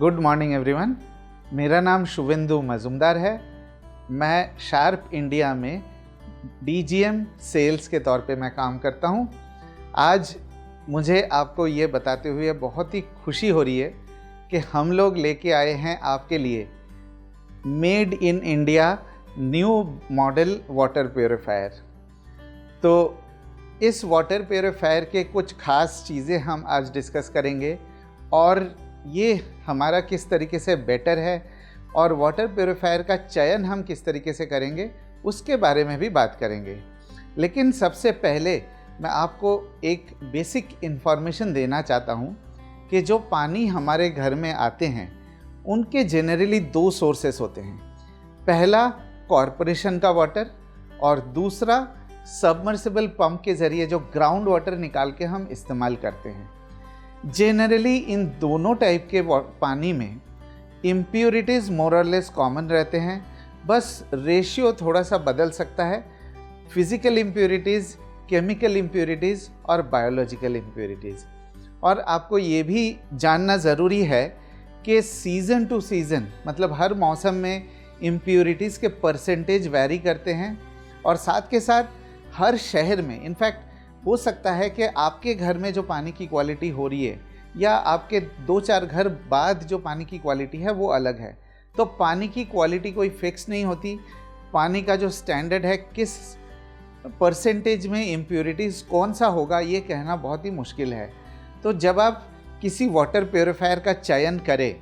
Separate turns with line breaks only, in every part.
Good morning everyone. मेरा नाम शुभेंदु मजुमदार है। मैं शार्प इंडिया में डीजीएम सेल्स के तौर पे मैं काम करता हूँ। आज मुझे आपको ये बताते हुए बहुत ही खुशी हो रही है कि हम लोग लेके आए हैं आपके लिए made in India new model water purifier. तो इस वाटर प्योरीफायर के कुछ खास चीज़ें हम आज डिस्कस करेंगे और ये हमारा किस तरीके से बेटर है और वाटर प्योरीफायर का चयन हम किस तरीके से करेंगे उसके बारे में भी बात करेंगे। लेकिन सबसे पहले मैं आपको एक बेसिक इन्फॉर्मेशन देना चाहता हूँ कि जो पानी हमारे घर में आते हैं उनके जनरली दो सोर्सेस होते हैं। पहला कॉरपोरेशन का वाटर और दूसरा सबमर्सिबल पंप के ज़रिए जो ग्राउंड वाटर निकाल के हम इस्तेमाल करते हैं। जनरली इन दोनों टाइप के पानी में इम्प्योरिटीज़ मोर और लेस कॉमन रहते हैं, बस रेशियो थोड़ा सा बदल सकता है। फिज़िकल इम्प्योरिटीज़, केमिकल इम्प्योरिटीज़ और बायोलॉजिकल इम्प्योरिटीज़। और आपको ये भी जानना ज़रूरी है कि सीज़न टू सीज़न मतलब हर मौसम में इम्प्योरिटीज़ के परसेंटेज वैरी करते हैं और साथ के साथ हर शहर में इनफैक्ट हो सकता है कि आपके घर में जो पानी की क्वालिटी हो रही है या आपके 2-4 घर बाद जो पानी की क्वालिटी है वो अलग है। तो पानी की क्वालिटी कोई फिक्स नहीं होती। पानी का जो स्टैंडर्ड है किस परसेंटेज में इम्प्योरिटीज़ कौन सा होगा ये कहना बहुत ही मुश्किल है। तो जब आप किसी वाटर प्योरीफायर का चयन करें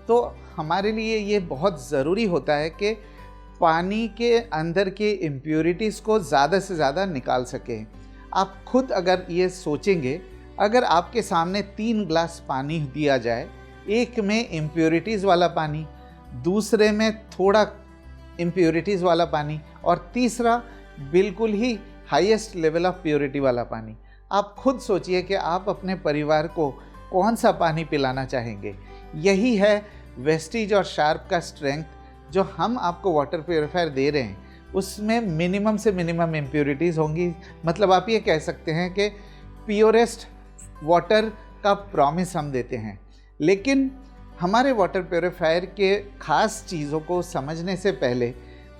तो हमारे लिए ये बहुत ज़रूरी होता है कि पानी के अंदर के इम्प्योरिटीज़ को ज़्यादा से ज़्यादा निकाल सकें। आप खुद अगर ये सोचेंगे, अगर आपके सामने 3 ग्लास पानी दिया जाए, एक में इम्प्योरिटीज़ वाला पानी, दूसरे में थोड़ा इम्प्योरिटीज़ वाला पानी और तीसरा बिल्कुल ही हाईएस्ट लेवल ऑफ प्योरिटी वाला पानी, आप खुद सोचिए कि आप अपने परिवार को कौन सा पानी पिलाना चाहेंगे। यही है वेस्टीज और शार्प का स्ट्रेंथ। जो हम आपको वाटर प्योरीफायर दे रहे हैं उसमें मिनिमम से मिनिमम इम्प्योरिटीज़ होंगी। मतलब आप ये कह सकते हैं कि प्योरेस्ट वाटर का प्रॉमिस हम देते हैं। लेकिन हमारे वाटर प्योरीफायर के ख़ास चीज़ों को समझने से पहले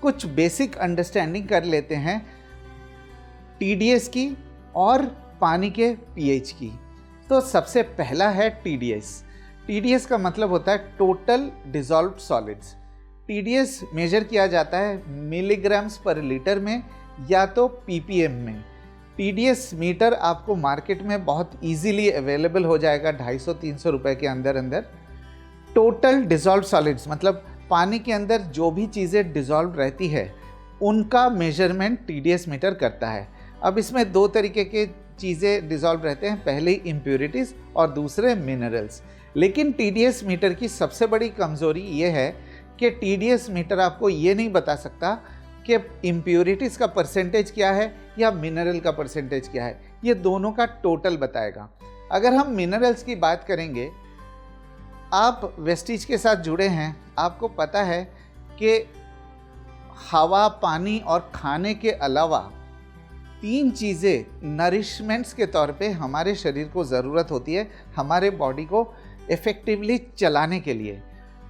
कुछ बेसिक अंडरस्टैंडिंग कर लेते हैं टीडीएस की और पानी के पीएच की। तो सबसे पहला है टीडीएस। टीडीएस का मतलब होता है total dissolved solids. TDS major किया जाता है मिलीग्राम्स पर लीटर में या तो पीपीएम में। टीडीएस मीटर आपको मार्केट में बहुत इजीली अवेलेबल हो जाएगा 250-300 रुपए के अंदर अंदर। टोटल डिज़ोल्व्ड सॉलिड्स मतलब पानी के अंदर जो भी चीज़ें डिज़ोल्व रहती है उनका मेजरमेंट टीडीएस मीटर करता है। अब इसमें 2 तरीके के चीज़ें डिज़ोल्व रहते हैं, पहले इम्प्योरिटीज़ और दूसरे मिनरल्स। लेकिन टीडीएस मीटर की सबसे बड़ी कमज़ोरी ये है कि टीडीएस मीटर आपको ये नहीं बता सकता कि इम्प्योरिटीज़ का परसेंटेज क्या है या मिनरल का परसेंटेज क्या है। ये दोनों का टोटल बताएगा। अगर हम मिनरल्स की बात करेंगे, आप वेस्टीज के साथ जुड़े हैं, आपको पता है कि हवा, पानी और खाने के अलावा 3 चीज़ें नरिशमेंट्स के तौर पे हमारे शरीर को ज़रूरत होती है हमारे बॉडी को इफ़ेक्टिवली चलाने के लिए।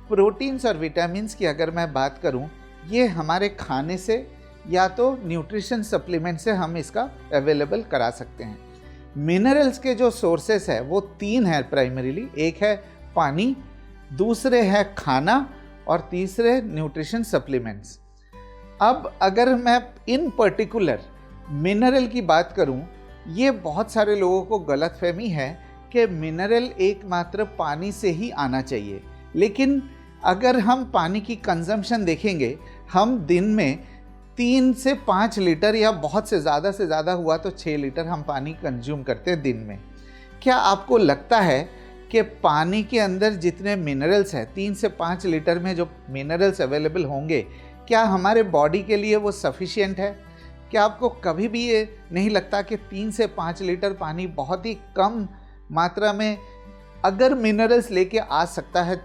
प्रोटीन्स और विटामिन्स की अगर मैं बात करूं, ये हमारे खाने से या तो न्यूट्रिशन सप्लीमेंट से हम इसका अवेलेबल करा सकते हैं। मिनरल्स के जो सोर्सेस है वो 3 हैं प्राइमरीली। एक है पानी, दूसरे है खाना और तीसरे न्यूट्रिशन सप्लीमेंट्स। अब अगर मैं इन पर्टिकुलर मिनरल की बात करूं, ये बहुत सारे लोगों को गलतफहमी है कि मिनरल एकमात्र पानी से ही आना चाहिए। लेकिन अगर हम पानी की कंजम्पशन देखेंगे, हम दिन में 3 से 5 लीटर या बहुत से ज़्यादा हुआ तो 6 लीटर हम पानी कंज्यूम करते हैं दिन में। क्या आपको लगता है कि पानी के अंदर जितने मिनरल्स हैं, 3 से 5 लीटर में जो मिनरल्स अवेलेबल होंगे, क्या हमारे बॉडी के लिए वो सफिशिएंट है? क्या आपको कभी भी ये नहीं लगता कि 3 से 5 लीटर पानी बहुत ही कम मात्रा में अगर मिनरल्स लेके आ सकता है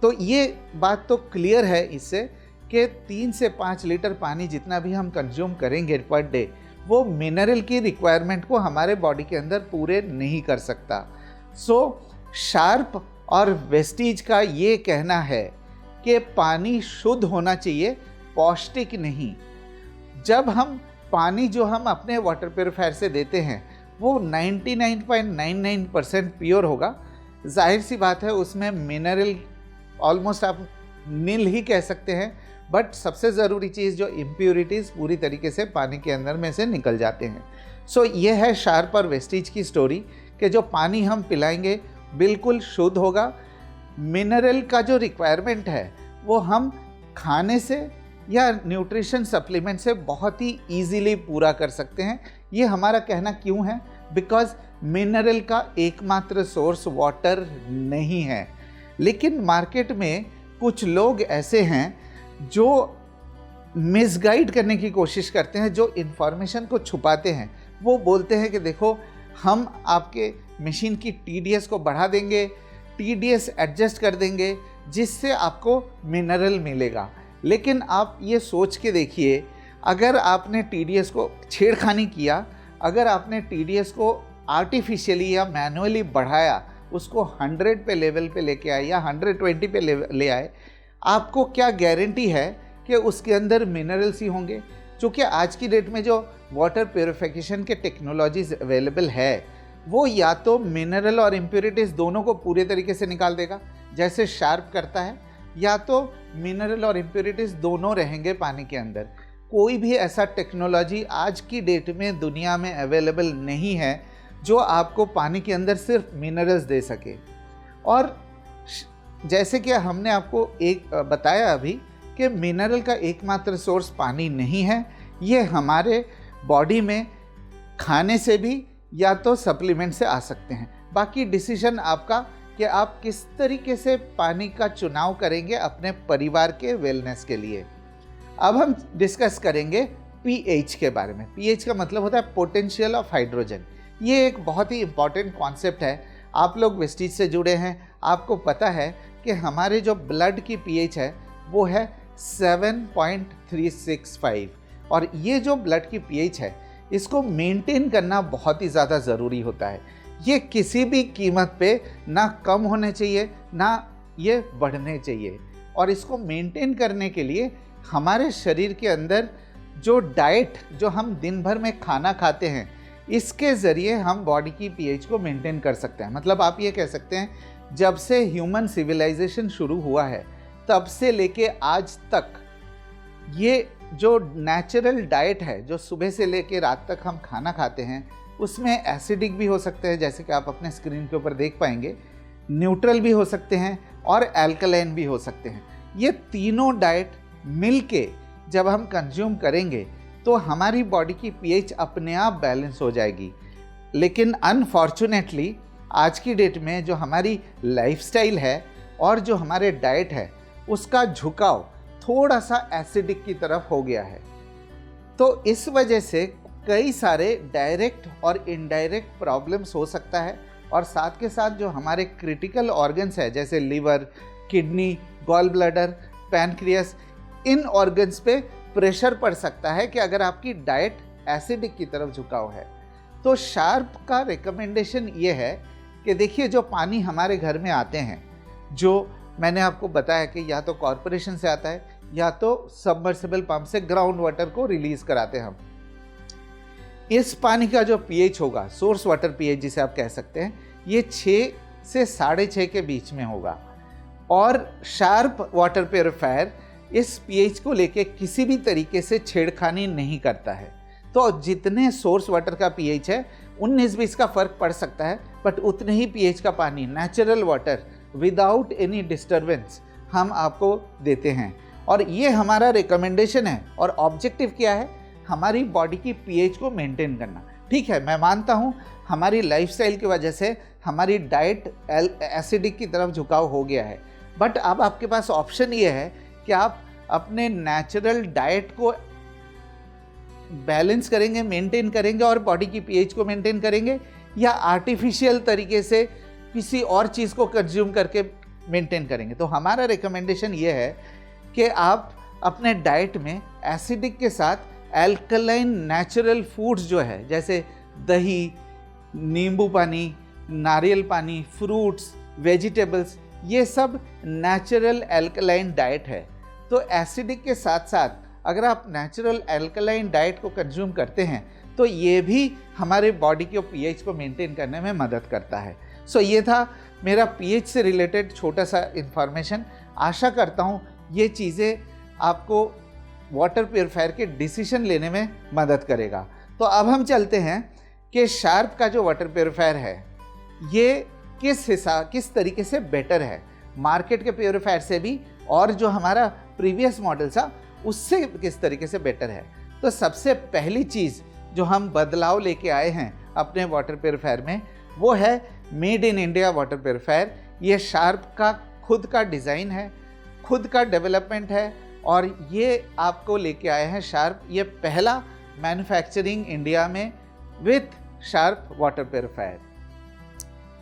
तो ये बात तो क्लियर है इससे कि 3 से 5 लीटर पानी जितना भी हम कंज्यूम करेंगे पर डे, वो मिनरल की रिक्वायरमेंट को हमारे बॉडी के अंदर पूरे नहीं कर सकता। सो शार्प और वेस्टीज का ये कहना है कि पानी शुद्ध होना चाहिए, पौष्टिक नहीं। जब हम पानी जो हम अपने वाटर प्योरीफायर से देते हैं वो 99.99% प्योर होगा, जाहिर सी बात है उसमें मिनरल ऑलमोस्ट आप नील ही कह सकते हैं, बट सबसे ज़रूरी चीज़ जो इम्प्योरिटीज़ पूरी तरीके से पानी के अंदर में से निकल जाते हैं। सो ये है शार्प और वेस्टीज की स्टोरी कि जो पानी हम पिलाएंगे बिल्कुल शुद्ध होगा। मिनरल का जो रिक्वायरमेंट है वो हम खाने से या न्यूट्रिशन सप्लीमेंट से बहुत ही ईजीली पूरा कर सकते हैं। ये हमारा कहना क्यों है? बिकॉज मिनरल का एकमात्र सोर्स वाटर नहीं है। लेकिन मार्केट में कुछ लोग ऐसे हैं जो मिसगाइड करने की कोशिश करते हैं, जो इन्फॉर्मेशन को छुपाते हैं। वो बोलते हैं कि देखो हम आपके मशीन की TDS को बढ़ा देंगे, TDS एडजस्ट कर देंगे जिससे आपको मिनरल मिलेगा। लेकिन आप ये सोच के देखिए, अगर आपने TDS को छेड़खानी किया, अगर आपने TDS को आर्टिफिशियली या मैनुअली बढ़ाया, उसको 100 पे लेवल पे लेके आए या 120 पे ले आए, आपको क्या गारंटी है कि उसके अंदर मिनरल्स ही होंगे? क्योंकि आज की डेट में जो वाटर प्योरीफिकेशन के टेक्नोलॉजीज अवेलेबल है वो या तो मिनरल और इम्प्योरिटीज़ दोनों को पूरे तरीके से निकाल देगा जैसे शार्प करता है, या तो मिनरल और इम्प्योरिटीज़ दोनों रहेंगे पानी के अंदर। कोई भी ऐसा टेक्नोलॉजी आज की डेट में दुनिया में अवेलेबल नहीं है जो आपको पानी के अंदर सिर्फ मिनरल्स दे सके। और जैसे कि हमने आपको एक बताया अभी कि मिनरल का एकमात्र सोर्स पानी नहीं है, ये हमारे बॉडी में खाने से भी या तो सप्लीमेंट से आ सकते हैं। बाकी डिसीजन आपका कि आप किस तरीके से पानी का चुनाव करेंगे अपने परिवार के वेलनेस के लिए। अब हम डिस्कस करेंगे pH के बारे में। pH का मतलब होता है पोटेंशियल ऑफ हाइड्रोजन। ये एक बहुत ही इम्पॉर्टेंट कॉन्सेप्ट है। आप लोग वेस्टीज से जुड़े हैं, आपको पता है कि हमारे जो ब्लड की pH है वो है 7.365, और ये जो ब्लड की pH है इसको मेंटेन करना बहुत ही ज़्यादा ज़रूरी होता है। ये किसी भी कीमत पे ना कम होने चाहिए ना ये बढ़ने चाहिए। और इसको मेंटेन करने के लिए हमारे शरीर के अंदर जो डाइट, जो हम दिन भर में खाना खाते हैं, इसके ज़रिए हम बॉडी की pH को मेंटेन कर सकते हैं। मतलब आप ये कह सकते हैं जब से ह्यूमन सिविलाइजेशन शुरू हुआ है तब से लेके आज तक ये जो नेचुरल डाइट है, जो सुबह से लेके रात तक हम खाना खाते हैं, उसमें एसिडिक भी हो सकते हैं जैसे कि आप अपने स्क्रीन के ऊपर देख पाएंगे, न्यूट्रल भी हो सकते हैं और एल्कलाइन भी हो सकते हैं। ये तीनों डाइट मिलके जब हम कंज्यूम करेंगे तो हमारी बॉडी की pH अपने आप बैलेंस हो जाएगी। लेकिन अनफॉर्चुनेटली आज की डेट में जो हमारी लाइफस्टाइल है और जो हमारे डाइट है उसका झुकाव थोड़ा सा एसिडिक की तरफ हो गया है। तो इस वजह से कई सारे डायरेक्ट और इनडायरेक्ट प्रॉब्लम्स हो सकता है, और साथ के साथ जो हमारे क्रिटिकल ऑर्गन्स है जैसे liver, kidney, gall bladder, pancreas, इन ऑर्गन्स पे प्रेशर पड़ सकता है कि अगर आपकी डाइट एसिडिक की तरफ झुकाव है। तो शार्प का रिकमेंडेशन ये है कि देखिए जो पानी हमारे घर में आते हैं, जो मैंने आपको बताया कि या तो कॉरपोरेशन से आता है या तो सबमर्सिबल पंप से ग्राउंड वाटर को रिलीज कराते हैं हम। इस पानी का जो pH होगा, सोर्स वाटर pH जिसे आप कह सकते हैं, ये 6 से 6.5 के बीच में होगा। और शार्प वाटर प्योरीफायर इस pH को लेके किसी भी तरीके से छेड़खानी नहीं करता है। तो जितने सोर्स वाटर का pH है 19-20 का फ़र्क पड़ सकता है, बट उतने ही pH का पानी natural water without any disturbance हम आपको देते हैं। और ये हमारा रिकमेंडेशन है, और ऑब्जेक्टिव क्या है? हमारी बॉडी की pH को मेंटेन करना। ठीक है, मैं मानता हूँ हमारी लाइफस्टाइल की वजह से हमारी डाइट एसिडिक की तरफ झुकाव हो गया है, बट अब आपके पास ऑप्शन ये है कि आप अपने नेचुरल डाइट को बैलेंस करेंगे, मेंटेन करेंगे और बॉडी की pH को मेंटेन करेंगे, या आर्टिफिशियल तरीके से किसी और चीज़ को कंज्यूम करके मेंटेन करेंगे। तो हमारा रिकमेंडेशन ये है कि आप अपने डाइट में एसिडिक के साथ एल्कलाइन नेचुरल फूड्स जो है जैसे दही, नींबू पानी, नारियल पानी, फ्रूट्स, वेजिटेबल्स, ये सब नेचुरल एल्कलाइन डाइट है। तो एसिडिक के साथ साथ अगर आप नेचुरल एल्कलाइन डाइट को कंज्यूम करते हैं तो ये भी हमारे बॉडी के पीएच को मेंटेन करने में मदद करता है। सो ये था मेरा पीएच से रिलेटेड छोटा सा इन्फॉर्मेशन। आशा करता हूँ ये चीज़ें आपको वाटर प्योरीफायर के डिसीजन लेने में मदद करेगा। तो अब हम चलते हैं कि शार्प का जो वाटर प्योरीफायर है ये किस तरीके से बेटर है मार्केट के प्योरीफायर से भी, और जो हमारा प्रीवियस मॉडल था उससे किस तरीके से बेटर है। तो सबसे पहली चीज़ जो हम बदलाव लेके आए हैं अपने वाटर प्योरीफायर में वो है made in India water purifier. ये शार्प का खुद का डिज़ाइन है, खुद का डेवलपमेंट है, और ये आपको लेके आए हैं शार्प। ये पहला मैन्युफैक्चरिंग इंडिया में विथ शार्प वाटर प्योरीफायर।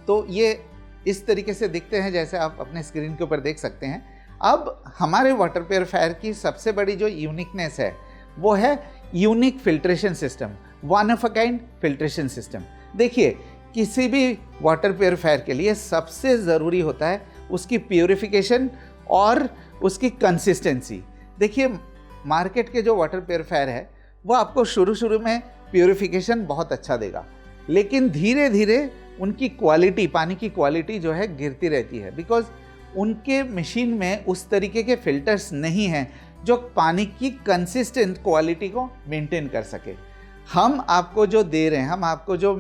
तो ये इस तरीके से दिखते हैं जैसे आप अपने स्क्रीन के ऊपर देख सकते हैं। अब हमारे वाटर प्योरीफायर की सबसे बड़ी जो यूनिकनेस है वो है unique filtration system, one of a kind filtration system. देखिए, किसी भी वाटर प्योरीफायर के लिए सबसे ज़रूरी होता है उसकी प्योरीफिकेशन और उसकी कंसिस्टेंसी। देखिए, मार्केट के जो वाटर प्योरीफायर है वो आपको शुरू में प्योरीफिकेशन बहुत अच्छा देगा, लेकिन धीरे धीरे उनकी क्वालिटी, पानी की क्वालिटी जो है गिरती रहती है, बिकॉज उनके मशीन में उस तरीके के फिल्टर्स नहीं हैं जो पानी की कंसिस्टेंट क्वालिटी को मेंटेन कर सके। हम आपको जो दे रहे हैं, हम आपको जो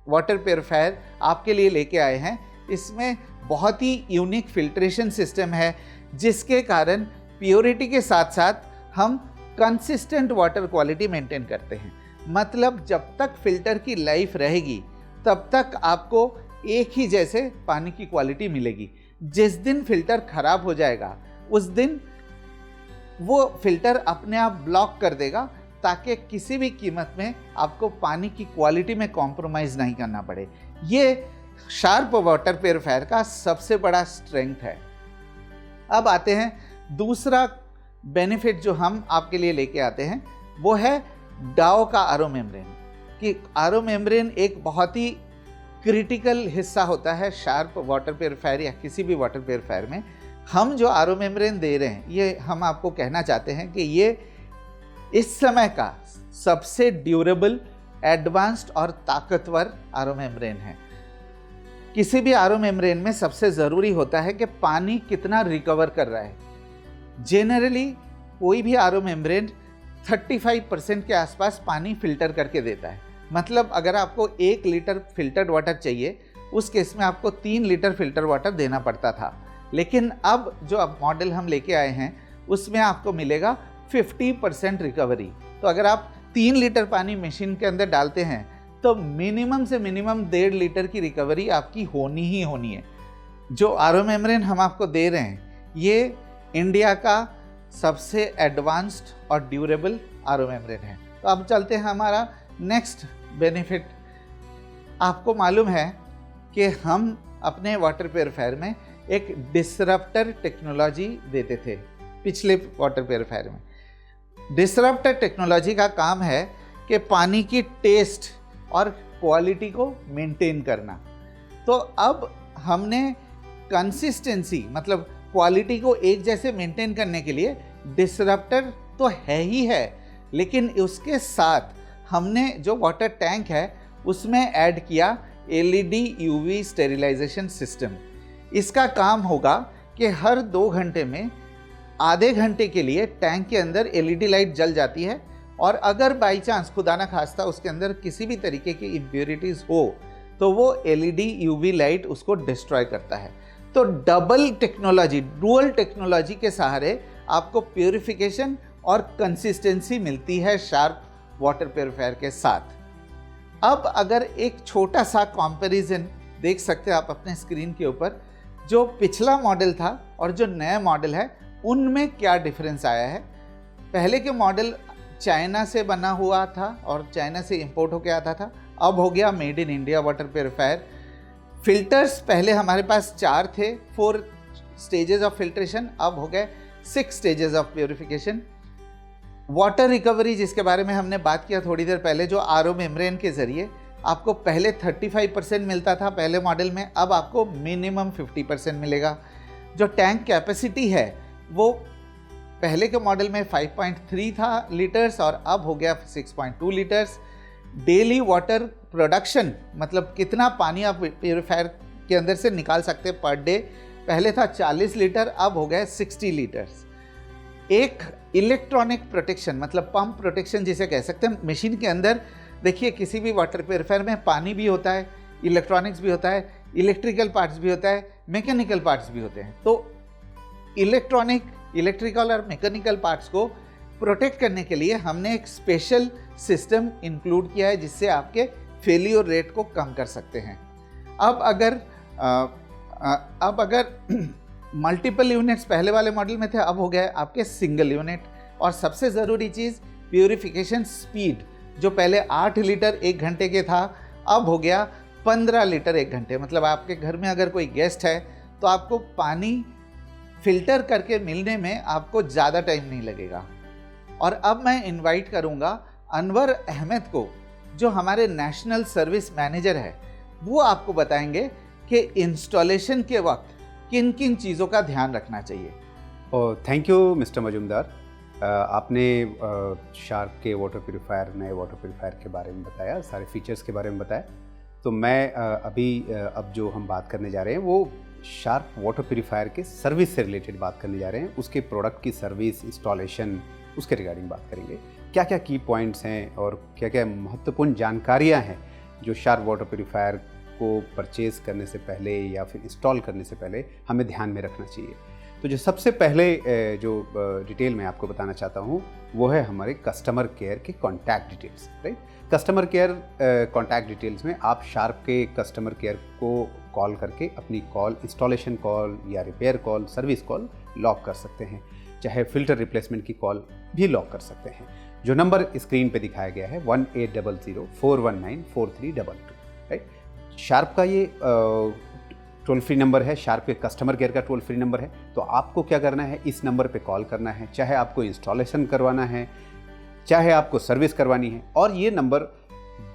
वाटर प्योरीफायर आपके लिए लेके आए हैं, इसमें बहुत ही यूनिक फिल्ट्रेशन सिस्टम है जिसके कारण प्योरिटी के साथ साथ हम कंसिस्टेंट वाटर क्वालिटी मेंटेन करते हैं। मतलब जब तक फिल्टर की लाइफ रहेगी तब तक आपको एक ही जैसे पानी की क्वालिटी मिलेगी। जिस दिन फिल्टर ख़राब हो जाएगा उस दिन वो फिल्टर अपने आप ब्लॉक कर देगा ताकि किसी भी कीमत में आपको पानी की क्वालिटी में कॉम्प्रोमाइज़ नहीं करना पड़े। ये शार्प वाटर प्योरीफायर का सबसे बड़ा स्ट्रेंथ है। अब आते हैं दूसरा बेनिफिट जो हम आपके लिए लेके आते हैं, वो है डाओ का आरओ मेम्ब्रेन। कि आरओ मेम्ब्रेन एक बहुत ही क्रिटिकल हिस्सा होता है शार्प वाटर प्योरीफायर या किसी भी वाटर प्योरीफायर में। हम जो आरओ मेम्ब्रेन दे रहे हैं, ये हम आपको कहना चाहते हैं कि ये इस समय का सबसे ड्यूरेबल, एडवांस्ड और ताकतवर आरओ मेम्ब्रेन है। किसी भी आरओ मेम्ब्रेन में सबसे ज़रूरी होता है कि पानी कितना रिकवर कर रहा है। जनरली कोई भी आरओ मेम्ब्रेन 35% के आसपास पानी फिल्टर करके देता है। मतलब अगर आपको 1 लीटर फिल्टर्ड वाटर चाहिए, उस केस में आपको 3 लीटर फिल्टर वाटर देना पड़ता था। लेकिन अब जो अब मॉडल हम लेके आए हैं उसमें आपको मिलेगा 50% रिकवरी। तो अगर आप 3 लीटर पानी मशीन के अंदर डालते हैं तो मिनिमम से मिनिमम 1.5 लीटर की रिकवरी आपकी होनी ही होनी है। जो आरओ मेम्ब्रेन हम आपको दे रहे हैं ये इंडिया का सबसे एडवांस्ड और ड्यूरेबल आरओ मेम्ब्रेन है। तो अब चलते हैं हमारा नेक्स्ट बेनिफिट। आपको मालूम है कि हम अपने वाटर प्योरीफायर में एक डिसरप्टर टेक्नोलॉजी देते थे पिछले वाटर प्योरीफायर में। डिसरप्टर टेक्नोलॉजी का काम है कि पानी की टेस्ट और क्वालिटी को मेंटेन करना। तो अब हमने कंसिस्टेंसी, मतलब क्वालिटी को एक जैसे मेंटेन करने के लिए डिसरप्टर तो है ही है, लेकिन उसके साथ हमने जो वाटर टैंक है उसमें ऐड किया LED UV स्टेरिलाइजेशन सिस्टम। इसका काम होगा कि हर 2 घंटे में आधे घंटे के लिए टैंक के अंदर LED लाइट जल जाती है, और अगर बाई चांस खुदा ना खास्ता उसके अंदर किसी भी तरीके की इम्प्योरिटीज़ हो तो वो LED UV लाइट उसको डिस्ट्रॉय करता है। तो डबल टेक्नोलॉजी, डुअल टेक्नोलॉजी के सहारे आपको प्योरिफिकेशन और कंसिस्टेंसी मिलती है शार्प वाटर प्योरीफायर के साथ। अब अगर एक छोटा सा कंपैरिजन देख सकते हैं आप अपने स्क्रीन के ऊपर, जो पिछला मॉडल था और जो नया मॉडल है उनमें क्या डिफरेंस आया है। पहले के मॉडल चाइना से बना हुआ था और चाइना से इंपोर्ट होकर आता था, अब हो गया made in India water purifier. Filters पहले हमारे पास 4 थे, 4 स्टेजेस ऑफ फिल्ट्रेशन, अब हो गए 6 stages of purification. Water recovery जिसके बारे में हमने बात किया थोड़ी देर पहले, जो आरओ मेम्ब्रेन के ज़रिए आपको पहले 35% मिलता था पहले मॉडल में, अब आपको मिनिमम 50% मिलेगा। जो टैंक कैपेसिटी है वो पहले के मॉडल में 5.3 था लीटर्स और अब हो गया 6.2 लीटर्स। डेली वाटर प्रोडक्शन मतलब कितना पानी आप प्योरीफायर के अंदर से निकाल सकते हैं पर डे, पहले था 40 लीटर, अब हो गया 60 लीटर्स। एक इलेक्ट्रॉनिक प्रोटेक्शन मतलब पंप प्रोटेक्शन जिसे कह सकते हैं, मशीन के अंदर देखिए किसी भी वाटर प्योरीफायर में पानी भी होता है, इलेक्ट्रॉनिक्स भी होता है, इलेक्ट्रिकल पार्ट्स भी होता है, मैकेनिकल पार्ट्स भी होते हैं। तो इलेक्ट्रिकल और मैकेनिकल पार्ट्स को प्रोटेक्ट करने के लिए हमने एक स्पेशल सिस्टम इंक्लूड किया है जिससे आपके फेलियर रेट को कम कर सकते हैं। अब अगर मल्टीपल यूनिट्स पहले वाले मॉडल में थे, अब हो गया आपके सिंगल यूनिट। और सबसे ज़रूरी चीज़ प्यूरिफिकेशन स्पीड, जो पहले 8 लीटर 1 घंटे के था, अब हो गया 15 लीटर 1 घंटे। मतलब आपके घर में अगर कोई गेस्ट है तो आपको पानी फिल्टर करके मिलने में आपको ज़्यादा टाइम नहीं लगेगा। और अब मैं इनवाइट करूंगा अनवर अहमद को, जो हमारे नेशनल सर्विस मैनेजर है, वो आपको बताएंगे कि इंस्टॉलेशन के वक्त किन किन चीज़ों का ध्यान रखना चाहिए।
थैंक यू मिस्टर मजूमदार, आपने शार्प के वाटर प्यूरीफायर, नए वाटर प्यूरीफायर के बारे में बताया, सारे फीचर्स के बारे में बताया। तो मैं अब जो हम बात करने जा रहे हैं वो शार्प वाटर प्यूरीफायर के सर्विस से रिलेटेड बात करने जा रहे हैं। उसके प्रोडक्ट की सर्विस, इंस्टॉलेशन, उसके रिगार्डिंग बात करेंगे। क्या क्या की पॉइंट्स हैं और क्या क्या महत्वपूर्ण जानकारियां हैं जो शार्प वाटर प्यूरीफायर को परचेज़ करने से पहले या फिर इंस्टॉल करने से पहले हमें ध्यान में रखना चाहिए। तो जो सबसे पहले जो डिटेल मैं आपको बताना चाहता हूँ वो है हमारे कस्टमर केयर के contact details, right. Customer care contact details में आप शार्प के कस्टमर केयर को कॉल करके अपनी कॉल, इंस्टॉलेशन कॉल या repair call, service call lock कर सकते हैं। चाहे फिल्टर रिप्लेसमेंट की कॉल भी लॉक कर सकते हैं। जो नंबर स्क्रीन पे दिखाया गया है 1800-419-4322, राइट। शार्प का ये टोल फ्री नंबर है, शार्प के कस्टमर केयर का टोल फ्री नंबर है। तो आपको क्या करना है, इस नंबर पे कॉल करना है, चाहे आपको इंस्टॉलेशन करवाना है, चाहे आपको सर्विस करवानी है। और ये नंबर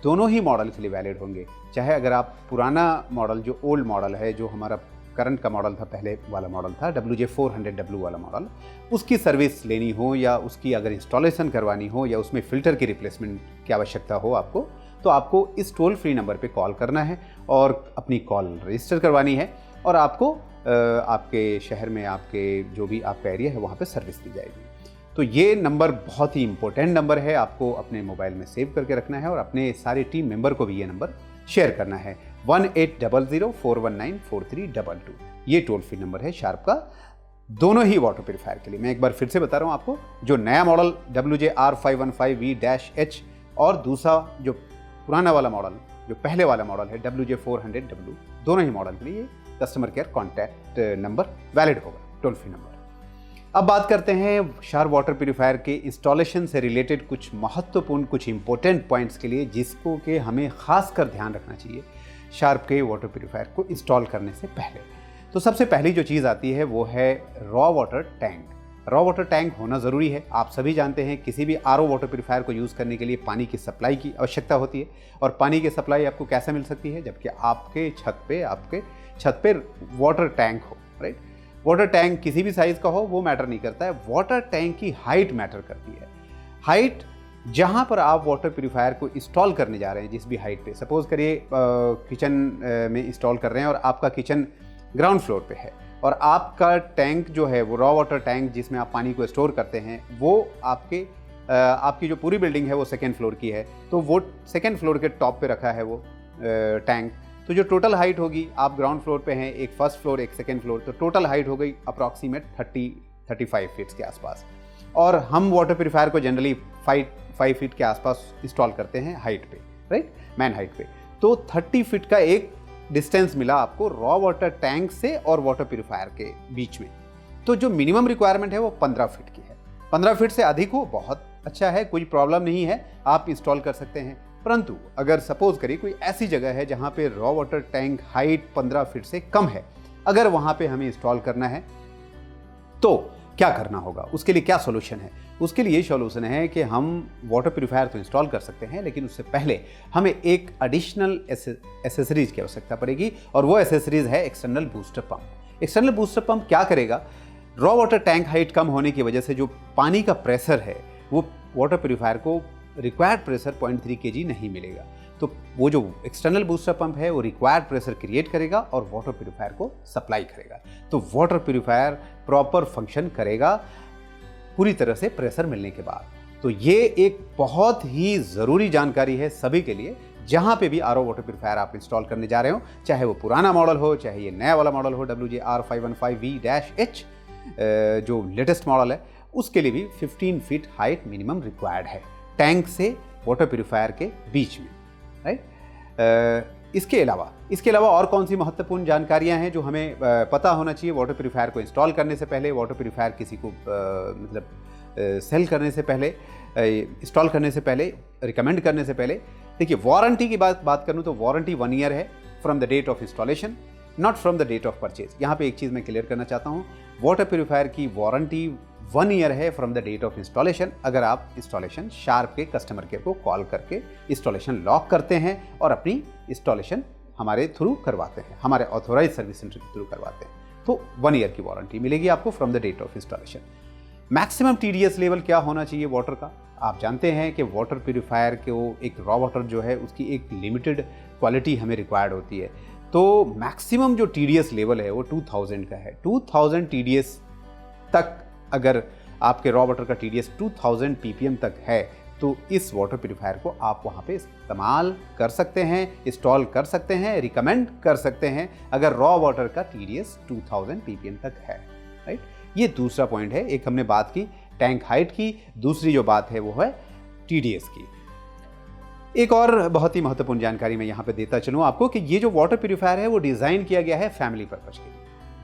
दोनों ही मॉडल के लिए वैलिड होंगे। चाहे अगर आप पुराना मॉडल, जो ओल्ड मॉडल है, जो हमारा करंट का मॉडल था, पहले वाला मॉडल था WJ400W वाला मॉडल, उसकी सर्विस लेनी हो या उसकी अगर इंस्टॉलेशन करवानी हो या उसमें फ़िल्टर की रिप्लेसमेंट की आवश्यकता हो आपको, तो आपको इस टोल फ्री नंबर पे कॉल करना है और अपनी कॉल रजिस्टर करवानी है और आपको आपके शहर में, आपके जो भी आपका एरिया है वहाँ पे सर्विस दी जाएगी। तो ये नंबर बहुत ही इंपॉर्टेंट नंबर है, आपको अपने मोबाइल में सेव करके रखना है और अपने सारे टीम मेंबर को भी ये नंबर शेयर करना है। 1800-419-4322 ये टोल फ्री नंबर है शार्प का, दोनों ही वाटर प्यूरीफायर के लिए। मैं एक बार फिर से बता रहा हूँ आपको, जो नया मॉडल WJ-R515V-H और दूसरा जो पुराना वाला मॉडल, जो पहले वाला मॉडल है WJ400W, दोनों ही मॉडल के लिए customer care contact number valid होगा, टोल फ्री नंबर। अब बात करते हैं शार्प वाटर प्यूरीफायर के इंस्टॉलेशन से रिलेटेड कुछ महत्वपूर्ण, कुछ इंपॉर्टेंट पॉइंट्स के लिए जिसको कि हमें खासकर ध्यान रखना चाहिए शार्प के वाटर प्यूरीफायर को इंस्टॉल करने से पहले। तो सबसे पहली जो चीज़ आती है वो है raw water tank. Raw water tank होना ज़रूरी है। आप सभी जानते हैं किसी भी RO वाटर प्यूरीफायर को यूज़ करने के लिए पानी की सप्लाई की आवश्यकता होती है। और पानी की सप्लाई आपको कैसे मिल सकती है, जबकि आपके छत पे वाटर टैंक हो, राइट। वाटर टैंक किसी भी साइज़ का हो वो मैटर नहीं करता है, वाटर टैंक की हाइट मैटर करती है। हाइट, जहाँ पर आप वाटर प्यूरीफायर को इंस्टॉल करने जा रहे हैं, जिस भी हाइट पे, सपोज करिए किचन में इंस्टॉल कर रहे हैं और आपका किचन ग्राउंड फ्लोर पे है और आपका टैंक जो है वो रॉ वाटर टैंक जिसमें आप पानी को स्टोर करते हैं, वो आपकी जो पूरी बिल्डिंग है वो 2nd फ्लोर की है, तो वो 2nd फ्लोर के टॉप पे रखा है वो टैंक। तो जो टोटल हाइट होगी, आप ग्राउंड फ्लोर पे हैं, एक 1st फ्लोर, एक 2nd फ्लोर, तो टोटल हाइट हो गई अप्रॉक्सीमेट 30-35 फीट्स के आसपास। और हम वाटर प्यूरीफायर को जनरली 5 फीट के आसपास इंस्टॉल करते हैं हाइट पे, राइट, मैन हाइट पे। तो 30 फीट का एक डिस्टेंस मिला आपको रॉ वाटर टैंक से और वाटर प्यूरीफायर के बीच में। तो जो मिनिमम रिक्वायरमेंट है वो 15 फीट की है। 15 फीट से अधिक हो बहुत अच्छा है, कोई प्रॉब्लम नहीं है, आप इंस्टॉल कर सकते हैं। परंतु अगर सपोज करिए कोई ऐसी जगह है जहाँ पे raw water tank height 15 feet से कम है, अगर वहाँ पे हमें इंस्टॉल करना है तो क्या करना होगा, उसके लिए क्या सोल्यूशन है? उसके लिए सोल्यूशन है कि हम वाटर प्यूरीफायर तो इंस्टॉल कर सकते हैं, लेकिन उससे पहले हमें एक एडिशनल एसेसरीज की आवश्यकता पड़ेगी, और वो एसेसरीज है external booster pump. External booster pump क्या करेगा? रॉ वाटर टैंक हाइट कम होने की वजह से जो पानी का प्रेशर है वो वाटर प्यूरीफायर को रिक्वायर्ड प्रेशर 0.3 kg नहीं मिलेगा, तो वो जो एक्सटर्नल बूस्टर पंप है वो रिक्वायर्ड प्रेशर क्रिएट करेगा और वाटर प्यूरीफायर को सप्लाई करेगा। तो वाटर प्यूरीफायर प्रॉपर फंक्शन करेगा पूरी तरह से प्रेशर मिलने के बाद। तो ये एक बहुत ही ज़रूरी जानकारी है सभी के लिए, जहाँ पे भी आरओ वाटर प्यूरीफायर आप इंस्टॉल करने जा रहे हो, चाहे वो पुराना मॉडल हो, चाहे ये नया वाला मॉडल हो WJR515V-H जो लेटेस्ट मॉडल है, उसके लिए भी 15 फीट हाइट मिनिमम रिक्वायर्ड है टैंक से वाटर प्यूरीफायर के बीच में, राइट। इसके अलावा और कौन सी महत्वपूर्ण जानकारियां हैं जो हमें पता होना चाहिए वाटर प्यूरीफायर को इंस्टॉल करने से पहले, वाटर प्यूरीफायर किसी को सेल करने से पहले, इंस्टॉल करने से पहले, रिकमेंड करने से पहले? देखिए, वारंटी की बात करूं तो वारंटी 1 ईयर है from the date of installation, not from the date of purchase. यहाँ पे एक चीज़ मैं क्लियर करना चाहता हूँ, वाटर प्यूरीफायर की वारंटी 1 ईयर है from the date of installation, अगर आप इंस्टॉलेशन शार्प के कस्टमर केयर को कॉल करके इंस्टॉलेशन लॉक करते हैं और अपनी इंस्टॉलेशन हमारे थ्रू करवाते हैं, हमारे ऑथोराइज सर्विस सेंटर के थ्रू करवाते हैं, तो 1 ईयर की वारंटी मिलेगी आपको from the date of installation. Maximum TDS level क्या होना चाहिए वाटर का? आप जानते हैं कि वाटर प्यूरीफायर को एक रॉ वाटर जो है उसकी एक लिमिटेड क्वालिटी हमें रिक्वायर्ड होती है, तो मैक्सिमम जो TDS लेवल है वो 2000 का है। 2000 TDS तक अगर आपके रॉ वाटर का TDS 2000 ppm तक है तो इस वाटर प्यूरीफायर को आप वहाँ पे इस्तेमाल कर सकते हैं, इंस्टॉल कर सकते हैं, रिकमेंड कर सकते हैं अगर रॉ वाटर का TDS 2000 ppm तक है, राइट। ये दूसरा पॉइंट है। एक हमने बात की टैंक हाइट की, दूसरी जो बात है वो है TDS की। एक और बहुत ही महत्वपूर्ण जानकारी मैं यहाँ पे देता चलूँ आपको कि ये जो वाटर प्यूरीफायर है वो डिज़ाइन किया गया है फैमिली पर्पज़ के लिए,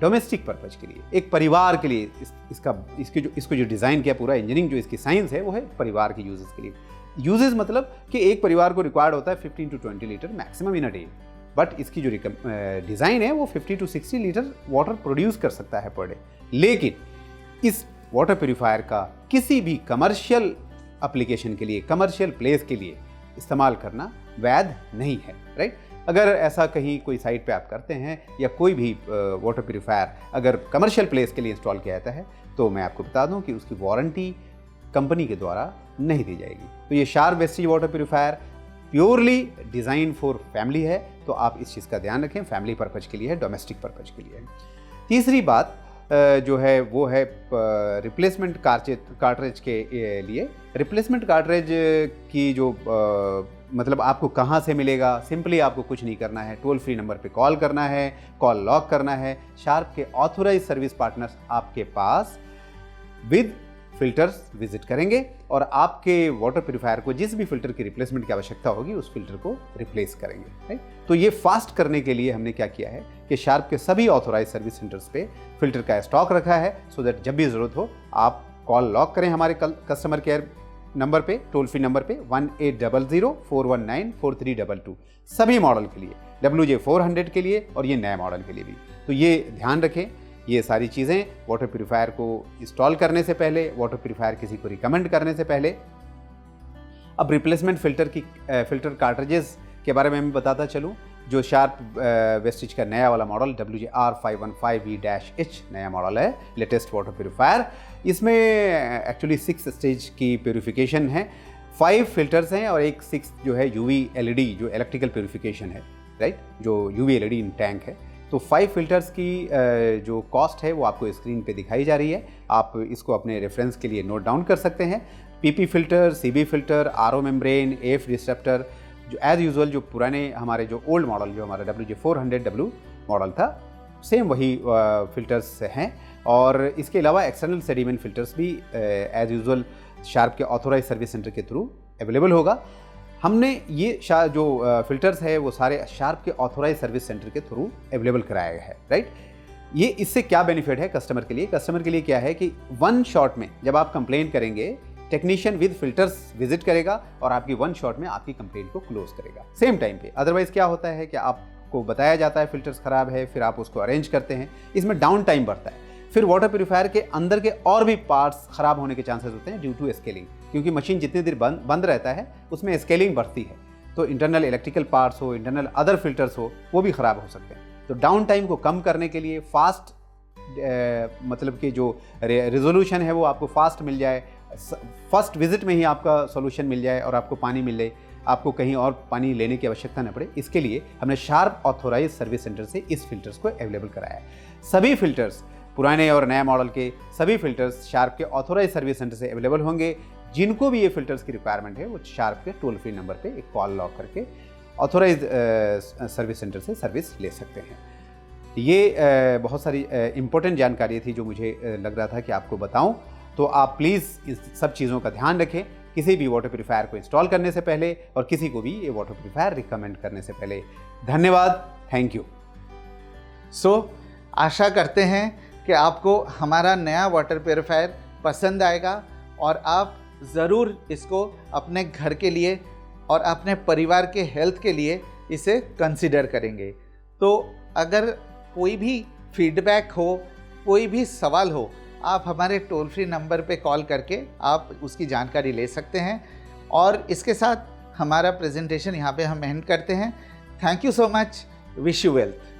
डोमेस्टिक पर्पज़ के लिए, एक परिवार के लिए। इसको जो डिज़ाइन किया, पूरा इंजीनियरिंग जो इसकी साइंस है वो है परिवार के यूजेस के लिए। यूजेस मतलब कि एक परिवार को रिक्वायर्ड होता है 15 to 20 litre maximum in a day, but इसकी जो डिज़ाइन है वो 50 to 60 लीटर वाटर प्रोड्यूस कर सकता है पर डे। लेकिन इस वाटर प्यूरीफायर का किसी भी कमर्शियल एप्लीकेशन के लिए, कमर्शियल प्लेस के लिए इस्तेमाल करना वैध नहीं है, राइट। अगर ऐसा कहीं कोई साइट पे आप करते हैं या कोई भी वाटर प्यूरीफायर अगर कमर्शियल प्लेस के लिए इंस्टॉल किया जाता है तो मैं आपको बता दूं कि उसकी वारंटी कंपनी के द्वारा नहीं दी जाएगी। तो ये sharp wastage water purifier purely design for family है, तो आप इस चीज़ का ध्यान रखें, फैमिली पर्पज़ के लिए है, डोमेस्टिक पर्पज़ के लिए है। तीसरी बात जो है वो है रिप्लेसमेंट कार्ट्रिज के लिए। रिप्लेसमेंट कार्ट्रिज की जो मतलब आपको कहाँ से मिलेगा? सिंपली आपको कुछ नहीं करना है, टोल फ्री नंबर पे कॉल करना है, कॉल लॉक करना है। शार्प के ऑथोराइज सर्विस पार्टनर्स आपके पास विद फिल्टर्स विजिट करेंगे और आपके वाटर प्यूरीफायर को जिस भी फिल्टर की रिप्लेसमेंट की आवश्यकता होगी उस फिल्टर को रिप्लेस करेंगे, राइट। तो ये फास्ट करने के लिए हमने क्या किया है कि शार्प के सभी ऑथोराइज सर्विस सेंटर्स पे फिल्टर का स्टॉक रखा है, सो दैट जब भी ज़रूरत हो आप कॉल लॉक करें हमारे कस्टमर केयर नंबर पे, टोल फ्री नंबर पे 1800-419-4322 सभी मॉडल के लिए, WJ400 के लिए और ये नए मॉडल के लिए भी। तो ये ध्यान रखें, ये सारी चीज़ें वाटर प्यूरीफायर को इंस्टॉल करने से पहले, वाटर प्यूरीफायर किसी को रिकमेंड करने से पहले। अब रिप्लेसमेंट फिल्टर कार्ट्रिजेस के बारे में मैं बताता चलूँ। जो शार्प वेस्टेज का नया वाला मॉडल WJR515V-H नया मॉडल है, लेटेस्ट वाटर प्यूरीफायर। इसमें एक्चुअली 6 स्टेज की प्यूरिफिकेशन है, 5 फिल्टर्स हैं और एक 6 जो है UV LED जो इलेक्ट्रिकल प्यूरिफिकेशन है, राइट, जो UV LED इन टैंक है। तो 5 फिल्टर्स की जो कॉस्ट है वो आपको स्क्रीन पे दिखाई जा रही है, आप इसको अपने रेफरेंस के लिए नोट डाउन कर सकते हैं। PP filter, CB filter, RO membrane, AF disruptor, जो एज यूजुअल जो पुराने हमारे जो ओल्ड मॉडल जो हमारा WJ400W मॉडल था सेम वही फिल्टर्स हैं। और इसके अलावा एक्सटर्नल सेडिमेंट फिल्टर्स भी एज यूजुअल शार्प के ऑथोराइज सर्विस सेंटर के थ्रू अवेलेबल होगा। हमने ये जो फिल्टर्स है वो सारे शार्प के ऑथोराइज सर्विस सेंटर के थ्रू अवेलेबल कराया गया है, राइट। ये इससे क्या बेनिफिट है कस्टमर के लिए? कस्टमर के लिए क्या है कि 1 शॉट में जब आप कंप्लेन करेंगे, टेक्नीशियन विद फिल्टर्स विजिट करेगा और आपकी 1 शॉट में आपकी कंप्लेंट को क्लोज करेगा सेम टाइम पे। अदरवाइज क्या होता है कि आपको बताया जाता है फिल्टर्स खराब है, फिर आप उसको अरेंज करते हैं, इसमें डाउन टाइम बढ़ता है। फिर वाटर प्यूरीफायर के अंदर के और भी पार्ट्स ख़राब होने के चांसेस होते हैं ड्यू टू स्केलिंग, क्योंकि मशीन जितनी देर बंद रहता है उसमें स्केलिंग बढ़ती है, तो इंटरनल इलेक्ट्रिकल पार्ट्स हो, इंटरनल अदर फिल्टर्स हो, वो भी ख़राब हो सकते हैं। तो डाउन टाइम को कम करने के लिए फास्ट मतलब कि जो रेजोल्यूशन है वो आपको फास्ट मिल जाए, फर्स्ट विजिट में ही आपका सॉल्यूशन मिल जाए और आपको पानी मिल जाए, आपको कहीं और पानी लेने की आवश्यकता न पड़े, इसके लिए हमने शार्प ऑथोराइज सर्विस सेंटर से इस फिल्टर्स को अवेलेबल कराया है। सभी फिल्टर्स, पुराने और नए मॉडल के सभी फिल्टर्स शार्प के ऑथोराइज सर्विस सेंटर से अवेलेबल होंगे। जिनको भी ये फिल्टर्स की रिक्वायरमेंट है वो शार्प के टोल फ्री नंबर पे एक कॉल लॉग करके ऑथोराइज सर्विस सेंटर से सर्विस ले सकते हैं। ये बहुत सारी इम्पोर्टेंट जानकारी थी जो मुझे लग रहा था कि आपको बताऊं, तो आप प्लीज़ इस सब चीज़ों का ध्यान रखें किसी भी वाटर प्यूरीफायर को इंस्टॉल करने से पहले और किसी को भी ये वाटर प्यूरीफायर रिकमेंड करने से पहले। धन्यवाद, थैंक यू।
आशा करते हैं कि आपको हमारा नया वाटर प्यूरीफायर पसंद आएगा और आप ज़रूर इसको अपने घर के लिए और अपने परिवार के हेल्थ के लिए इसे कंसिडर करेंगे। तो अगर कोई भी फीडबैक हो, कोई भी सवाल हो, आप हमारे टोल फ्री नंबर पे कॉल करके आप उसकी जानकारी ले सकते हैं। और इसके साथ हमारा प्रेजेंटेशन यहाँ पे हम एंड करते हैं। Thank you so much, wish you wealth.